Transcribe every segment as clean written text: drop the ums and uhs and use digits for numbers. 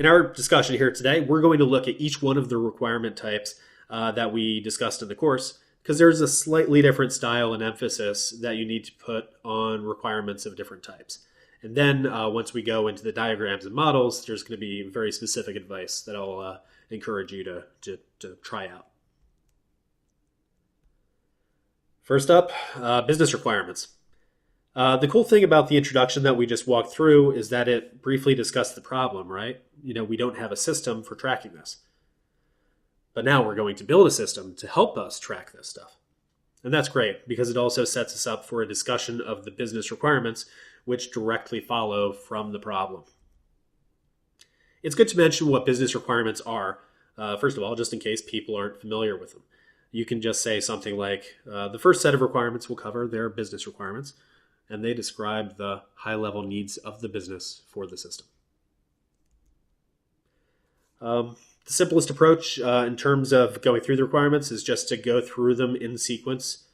In our discussion here today, we're going to look at each one of the requirement types that we discussed in the course, because there's a slightly different style and emphasis that you need to put on requirements of different types. And then once we go into the diagrams and models, there's going to be very specific advice that I'll encourage you to try out. First up, business requirements. The cool thing about the introduction that we just walked through is that it briefly discussed the problem, right? We don't have a system for tracking this. But now we're going to build a system to help us track this stuff. And that's great because it also sets us up for a discussion of the business requirements which directly follow from the problem. It's good to mention what business requirements are, first of all, just in case people aren't familiar with them. You can just say something like, the first set of requirements will cover their business requirements, and they describe the high-level needs of the business for the system. The simplest approach in terms of going through the requirements is just to go through them in sequence.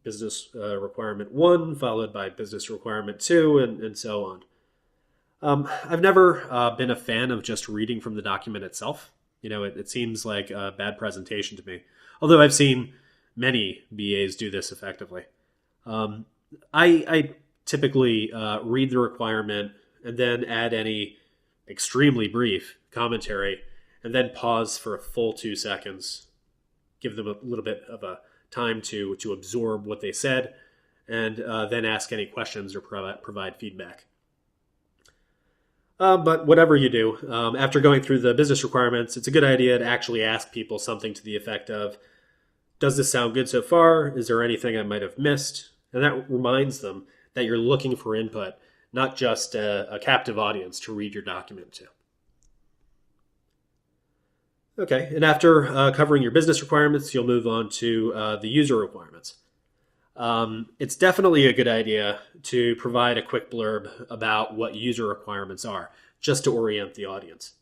Business requirement 1, followed by business requirement 2, and so on. I've never been a fan of just reading from the document itself. It seems like a bad presentation to me, although I've seen many BAs do this effectively. I typically read the requirement and then add any extremely brief commentary and then pause for a full 2 seconds, give them a little bit of a time to absorb what they said, and then ask any questions or provide feedback. But whatever you do, after going through the business requirements, it's a good idea to actually ask people something to the effect of, does this sound good so far? Is there anything I might have missed? And that reminds them that you're looking for input, not just a captive audience to read your document to. Okay, and after covering your business requirements, you'll move on to the user requirements. It's definitely a good idea to provide a quick blurb about what user requirements are, just to orient the audience.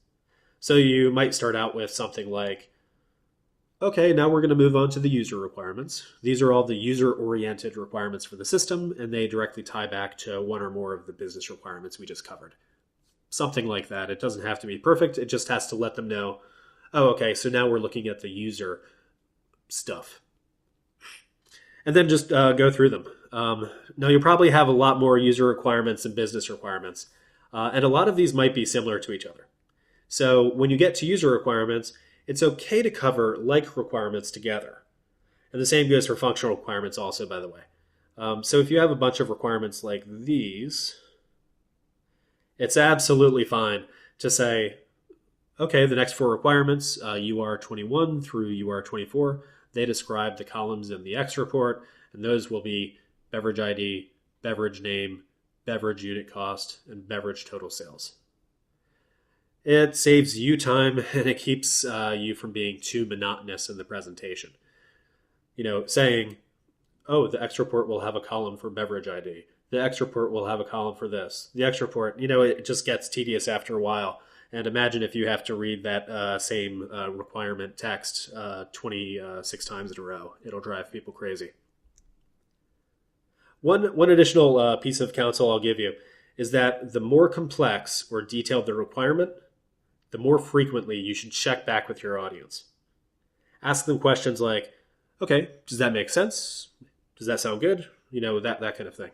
So you might start out with something like, okay, now we're going to move on to the user requirements. These are all the user-oriented requirements for the system, and they directly tie back to one or more of the business requirements we just covered. Something like that. It doesn't have to be perfect. It just has to let them know, oh, okay, so now we're looking at the user stuff. And then just go through them. Now, you'll probably have a lot more user requirements and business requirements, and a lot of these might be similar to each other. So when you get to user requirements, it's okay to cover like requirements together. And the same goes for functional requirements also, by the way. So if you have a bunch of requirements like these, it's absolutely fine to say, okay, the next 4 requirements, UR21 through UR24, they describe the columns in the X report, and those will be beverage ID, beverage name, beverage unit cost, and beverage total sales. It saves you time, and it keeps you from being too monotonous in the presentation. Saying, oh, the X report will have a column for beverage ID. The X report will have a column for this. The X report, it just gets tedious after a while. And imagine if you have to read that same requirement text 26 times in a row. It'll drive people crazy. One additional piece of counsel I'll give you is that the more complex or detailed the requirement, the more frequently you should check back with your audience. Ask them questions like, okay, does that make sense? Does that sound good? That kind of thing.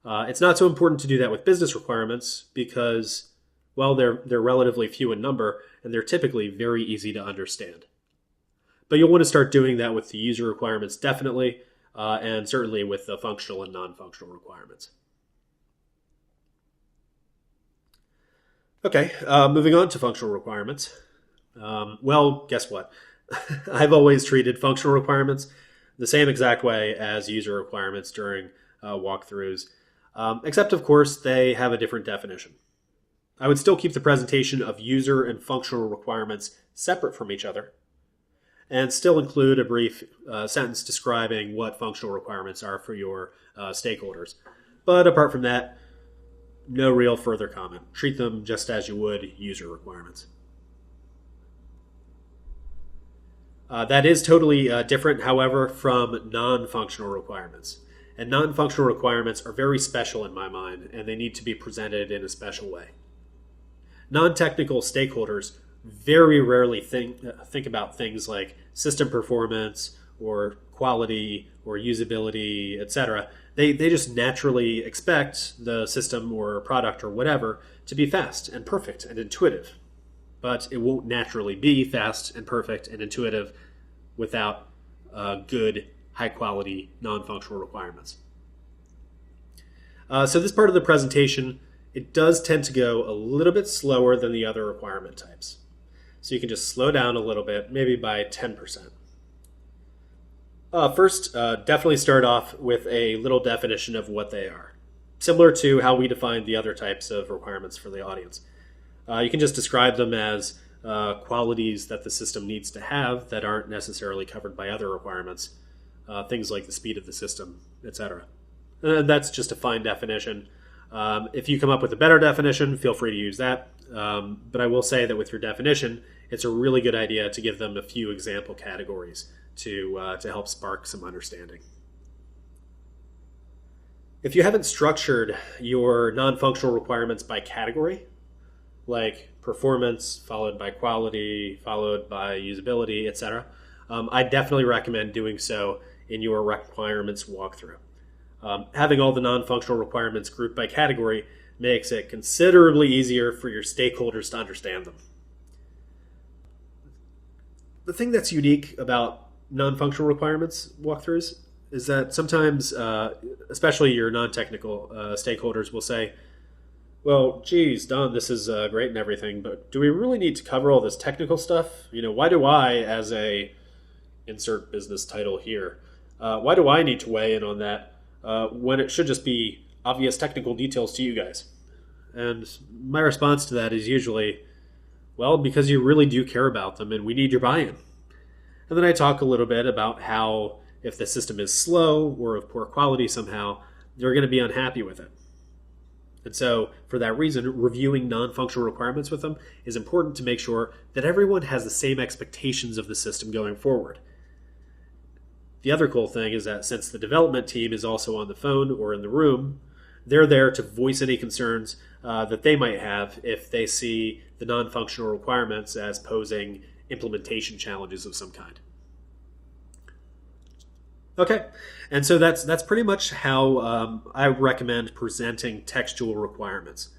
It's not so important to do that with business requirements because, well, they're relatively few in number, and they're typically very easy to understand. But you'll want to start doing that with the user requirements, definitely, and certainly with the functional and non-functional requirements. Okay, moving on to functional requirements. Well, guess what? I've always treated functional requirements the same exact way as user requirements during walkthroughs, except, of course, they have a different definition. I would still keep the presentation of user and functional requirements separate from each other, and still include a brief sentence describing what functional requirements are for your stakeholders. But apart from that, no real further comment. Treat them just as you would user requirements. That is totally different, however, from non-functional requirements. And non-functional requirements are very special in my mind, and they need to be presented in a special way. Non-technical stakeholders very rarely think about things like system performance or quality or usability, etc. They just naturally expect the system or product or whatever to be fast and perfect and intuitive. But it won't naturally be fast and perfect and intuitive without good, high quality, non functional requirements. So this part of the presentation, it does tend to go a little bit slower than the other requirement types. So you can just slow down a little bit, maybe by 10%. First, definitely start off with a little definition of what they are, similar to how we define the other types of requirements for the audience. You can just describe them as qualities that the system needs to have that aren't necessarily covered by other requirements, things like the speed of the system, etc. That's just a fine definition. If you come up with a better definition, feel free to use that. But I will say that with your definition, it's a really good idea to give them a few example categories to help spark some understanding. If you haven't structured your non-functional requirements by category, like performance followed by quality followed by usability, etc., I definitely recommend doing so in your requirements walkthrough. Having all the non-functional requirements grouped by category makes it considerably easier for your stakeholders to understand them. The thing that's unique about non-functional requirements walkthroughs is that sometimes, especially your non-technical stakeholders will say, well, geez, Don, this is great and everything, but do we really need to cover all this technical stuff? Why do I, as a insert business title here, why do I need to weigh in on that when it should just be obvious technical details to you guys? And my response to that is usually, well, because you really do care about them and we need your buy-in. And then I talk a little bit about how if the system is slow or of poor quality somehow, they're going to be unhappy with it. And so for that reason, reviewing non-functional requirements with them is important to make sure that everyone has the same expectations of the system going forward. The other cool thing is that since the development team is also on the phone or in the room, they're there to voice any concerns that they might have if they see the non-functional requirements as posing implementation challenges of some kind. Okay, and so that's pretty much how I recommend presenting textual requirements.